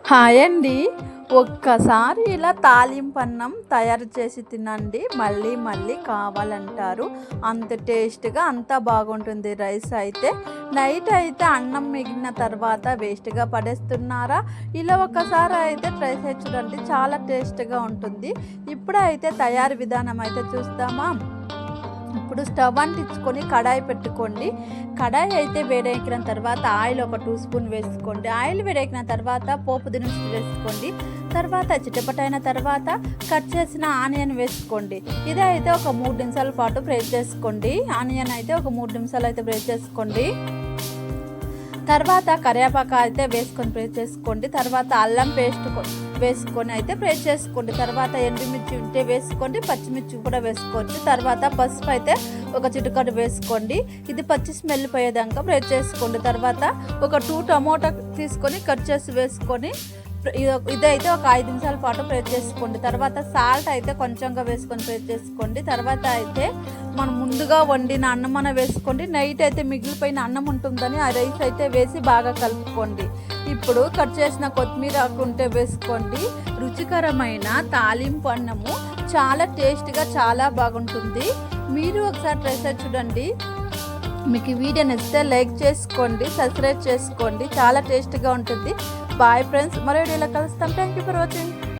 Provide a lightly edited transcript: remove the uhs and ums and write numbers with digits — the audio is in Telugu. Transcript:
హాయ్ అండి. ఒక్కసారి ఇలా తాలింపు అన్నం తయారు చేసి తినండి, మళ్ళీ మళ్ళీ కావాలంటారు. అంత టేస్ట్గా అంత బాగుంటుంది. రైస్ అయితే నైట్ అయితే అన్నం మిగిలిన తర్వాత వేస్ట్గా పడేస్తున్నారా? ఇలా ఒకసారి అయితే ట్రై చేసి చూడండి, చాలా టేస్ట్గా ఉంటుంది. ఇప్పుడైతే తయారు విధానం అయితే చూస్తామా. ఇప్పుడు స్టవ్ అంటించుకొని కడాయి పెట్టుకోండి. కడాయి అయితే వేడెక్కిన తర్వాత ఆయిల్ ఒక 2 స్పూన్ వేసుకోండి. ఆయిల్ వేడెక్కిన తర్వాత పోపు దినుసులు వేసుకోండి. తర్వాత చిటపటైన తర్వాత కట్ చేసిన ఆనియన్ వేసుకోండి. ఇదైతే ఒక 3 నిమిషాల పాటు ఫ్రై చేసుకోండి. ఆనియన్ అయితే ఒక 3 నిమిషాలు అయితే ఫ్రై చేసుకోండి. తర్వాత కరివేపాకు అయితే వేసుకొని ఫ్రై చేసుకోండి. తర్వాత అల్లం పేస్ట్ వేసుకొని అయితే ఫ్రై చేసుకోండి. తర్వాత ఎండుమిర్చి ఉంటే వేసుకోండి, పచ్చిమిర్చి కూడా వేసుకోవచ్చు. తర్వాత పసుపు అయితే ఒక చిటికెడు వేసుకోండి. ఇది పచ్చి స్మెల్ పోయేదాకా ఫ్రై చేసుకోండి. తర్వాత ఒక 2 టమోటా తీసుకొని కట్ చేసి వేసుకొని ఇదైతే ఒక 5 నిమిషాల పాటు ఫ్రై చేసుకోండి. తర్వాత సాల్ట్ అయితే కొంచెంగా వేసుకొని ఫ్రై చేసుకోండి. తర్వాత అయితే మనం ముందుగా వండిన అన్నం వేసుకోండి. నైట్ అయితే మిగిలిపోయిన అన్నం ఉంటుందని ఆ రైస్ అయితే వేసి బాగా కలుపుకోండి. ఇప్పుడు కట్ చేసిన కొత్తిమీర ఆకు ఉంటే వేసుకోండి. రుచికరమైన తాలింపు అన్నము చాలా టేస్ట్గా చాలా బాగుంటుంది. మీరు ఒకసారి ట్రై చేసి చూడండి. మీకు ఈ వీడియో నచ్చితే లైక్ చేసుకోండి, సబ్స్క్రైబ్ చేసుకోండి. చాలా టేస్ట్గా ఉంటుంది. బాయ్ ఫ్రెండ్స్, మరో వీడియోలో కలుస్తాం. Thank you for watching.